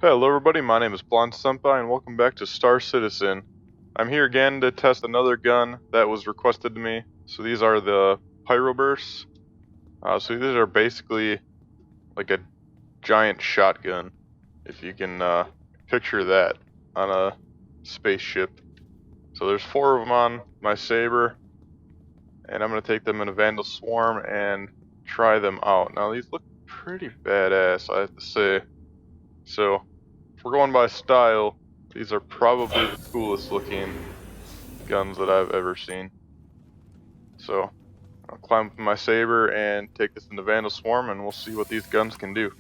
Hello everybody, my name is Blonde Senpai and welcome back to Star Citizen. I'm here again to test another gun that was requested to me. So these are the Pyro Bursts. So these are basically like a giant shotgun, if you can picture that, on a spaceship. So there's 4 of them on my SABRE, and I'm going to take them in a Vandal Swarm and try them out. Now these look pretty badass, I have to say. So if we're going by style, these are probably the coolest looking guns that I've ever seen. So I'll climb up my SABRE and take this into Vandal Swarm and we'll see what these guns can do.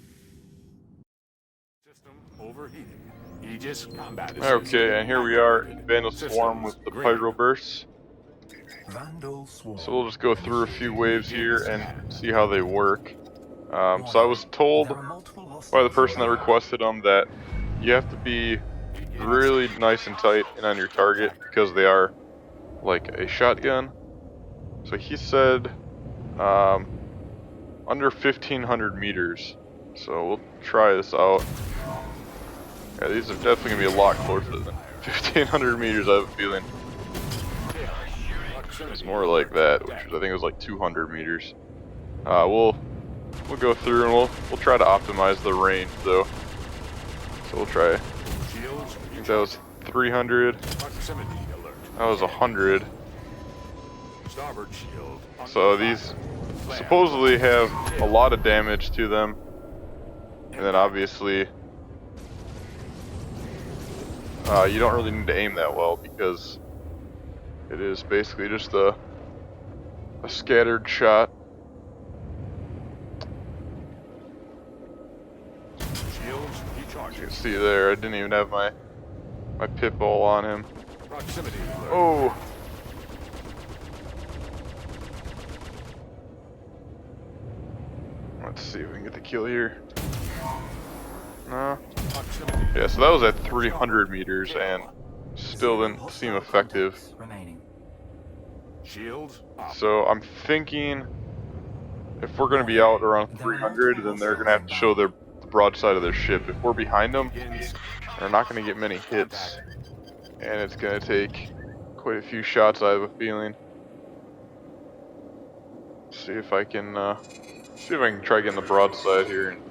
System overheating. Aegis combat. Okay, and here we are in Vandal Swarm with the Pyro Bursts. So we'll just go through a few waves here and see how they work. So I was told by the person that requested them that you have to be really nice and tight and on your target because they are like a shotgun. So he said under 1,500 meters. So we'll try this out. Yeah, these are definitely gonna be a lot closer than 1,500 meters. I have a feeling it's more like that, which is, I think it was like 200 meters. We'll go through and we'll try to optimize the range though. So we'll try. I think that was 300. That was 100. So these supposedly have a lot of damage to them, and then obviously you don't really need to aim that well because it is basically just a scattered shot. You can see there, I didn't even have my pit ball on him. Oh! Let's see if we can get the kill here. No. Yeah, so that was at 300 meters and still didn't seem effective. So I'm thinking if we're going to be out around 300, then they're going to have to show the broadside of their ship. If we're behind them, they're not going to get many hits, and it's going to take quite a few shots, I have a feeling. See if I can try getting the broadside here and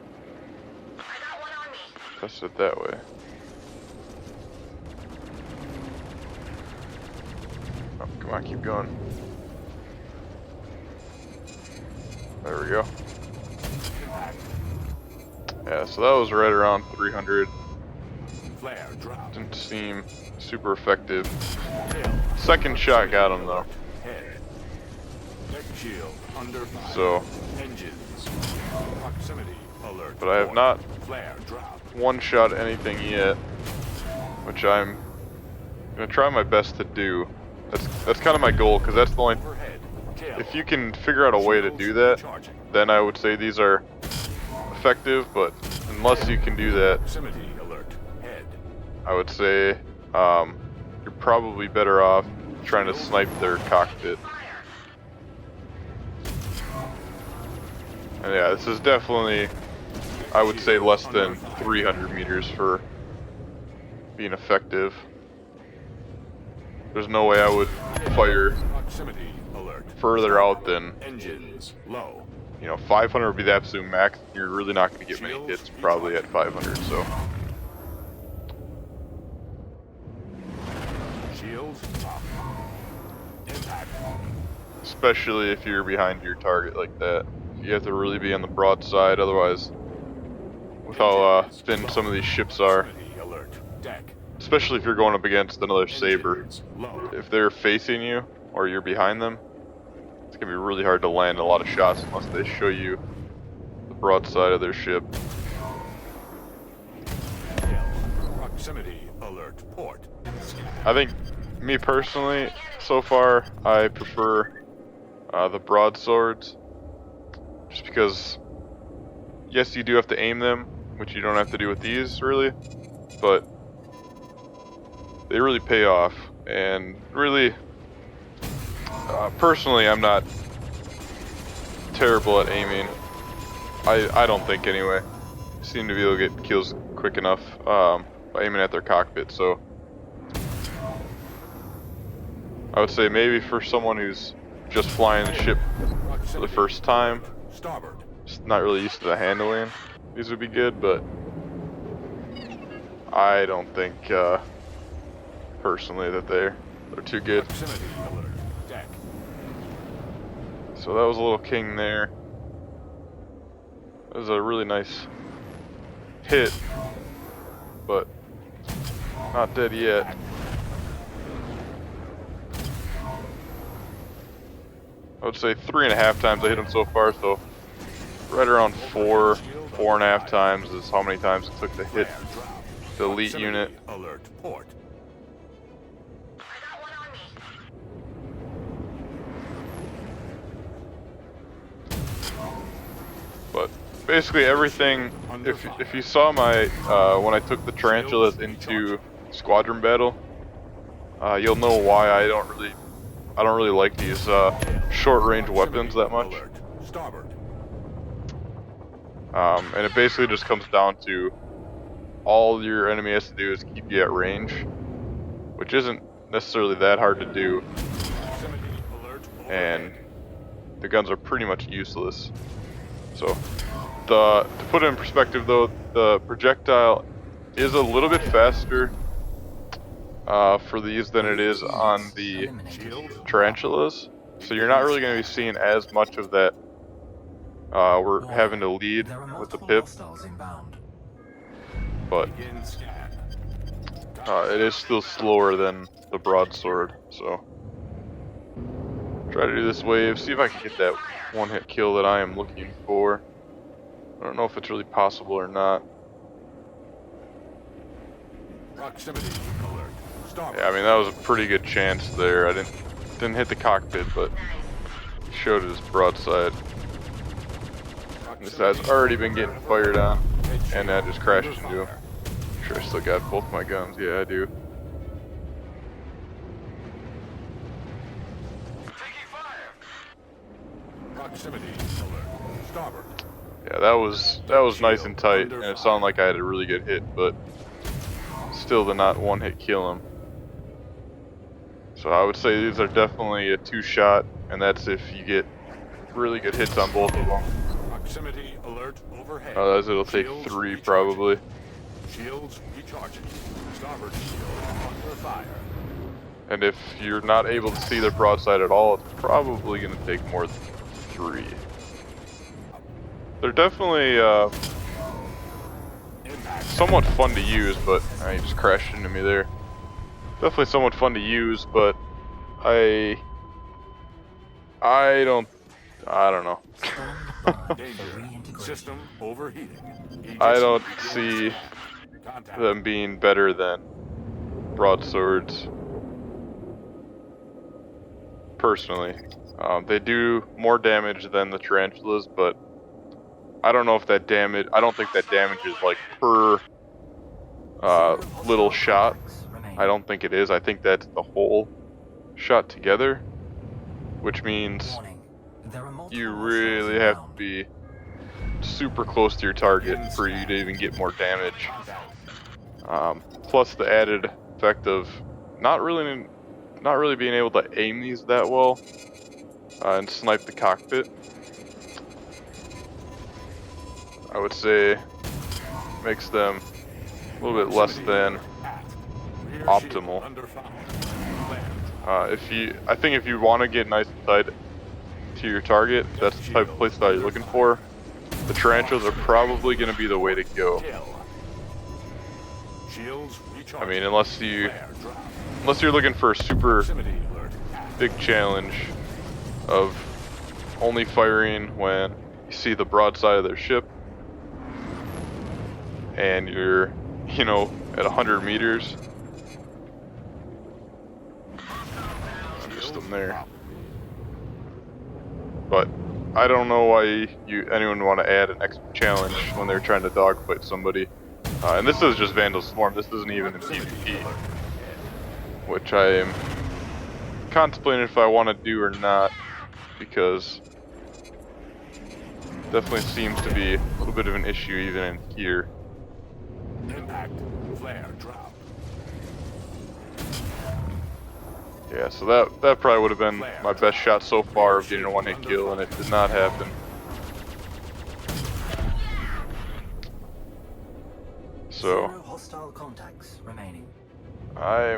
test it that way. Oh, come on, keep going. There we go. Yeah, so that was right around 300. Didn't seem super effective. Second shot got him though. So, but I have not one-shot anything yet, which I'm gonna try my best to do. That's kind of my goal, because that's the only. If you can figure out a way to do that, then I would say these are effective. But unless you can do that, I would say you're probably better off trying to snipe their cockpit. And yeah, this is definitely, I would say, less than 300 meters for being effective. There's no way I would fire further out than, 500 would be the absolute max. You're really not going to get many hits probably at 500, so. Especially if you're behind your target like that. You have to really be on the broadside, otherwise, with how thin some of these ships are, especially if you're going up against another SABRE, if they're facing you or you're behind them, it's going to be really hard to land a lot of shots unless they show you the broadside of their ship. I think, me personally, so far, I prefer the broadswords. Just because, yes, you do have to aim them, which you don't have to do with these, really, but they really pay off. And really, personally, I'm not terrible at aiming. I don't think, anyway. I seem to be able to get kills quick enough by aiming at their cockpit. So I would say maybe for someone who's just flying the ship for the first time, just not really used to the handling, these would be good, but I don't think personally that they're too good. So that was a little king there. That was a really nice hit, but not dead yet. I would say 3.5 times I hit him so far, so right around 4.5 times is how many times it took to hit the elite unit. Alert port. But basically everything, if you saw my, when I took the tarantulas into squadron battle, you'll know why I don't really like these short range weapons that much. And it basically just comes down to all your enemy has to do is keep you at range, which isn't necessarily that hard to do, and the guns are pretty much useless. So to put it in perspective though, the projectile is a little bit faster for these than it is on the tarantulas, so you're not really going to be seeing as much of that. We're having to lead with the pip, but it is still slower than the broadsword, so try to do this wave, see if I can get that one-hit kill that I am looking for. I don't know if it's really possible or not. Yeah, I mean that was a pretty good chance there. I didn't hit the cockpit, but showed his broadside. This guy's already been getting fired on, and I just crashed into him. Sure, I still got both my guns. Yeah, I do. Yeah, that was nice and tight, and it sounded like I had a really good hit, but still did not one-hit kill him. So I would say these are definitely a 2-shot, and that's if you get really good hits on both of them. Proximity alert overhead. Otherwise it'll take 3 probably. Shields recharging. Starboard shield under fire. And if you're not able to see their broadside at all, it's probably going to take more than 3. They're definitely somewhat fun to use, but he just crashed into me there. Definitely somewhat fun to use, but I don't know. System overheating. I don't see them being better than broadswords. Personally, they do more damage than the tarantulas, but I don't know if that damage. I don't think that damage is like per little shot. I don't think it is. I think that's the whole shot together, which means you really have to be super close to your target for you to even get more damage. Plus the added effect of not really being able to aim these that well and snipe the cockpit. I would say makes them a little bit less than optimal. I think if you want to get nice and tight to your target, that's the type of playstyle you're looking for. The tarantulas are probably going to be the way to go. I mean, unless you're looking for a super big challenge of only firing when you see the broadside of their ship and you're, at 100 meters. I missed them there. But I don't know why anyone would want to add an extra challenge when they're trying to dogfight somebody. And this is just Vandal Swarm, this isn't even in PvP. Which I am contemplating if I want to do or not, because it definitely seems to be a little bit of an issue even in here. Contact. Flare drop. Yeah, so that probably would have been my best shot so far of getting a one-hit kill, and it did not happen. So 0 hostile contacts remaining. I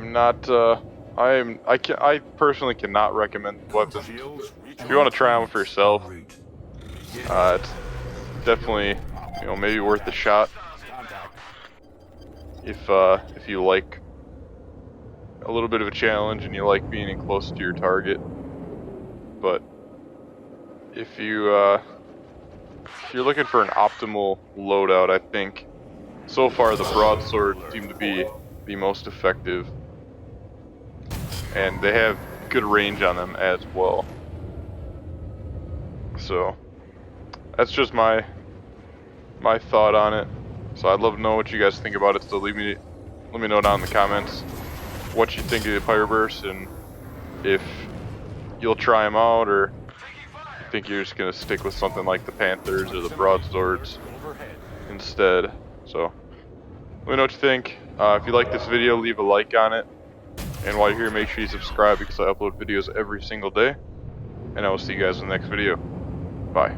personally cannot recommend the weapon. Shields If you want to try them for yourself, En route. it's definitely, you know, maybe worth the shot Contact. if you like a little bit of a challenge and you like being in close to your target. But if you're looking for an optimal loadout, I think so far the broadsword seem to be the most effective, and they have good range on them as well. So that's just my thought on it. So I'd love to know what you guys think about it. So let me know down in the comments what you think of the Pyro Burst, and if you'll try them out, or you think you're just gonna stick with something like the Panthers or the broadswords Overhead. instead. So let me know what you think. If you like this video, leave a like on it, and while you're here, make sure you subscribe because I upload videos every single day, and I will see you guys in the next video. Bye.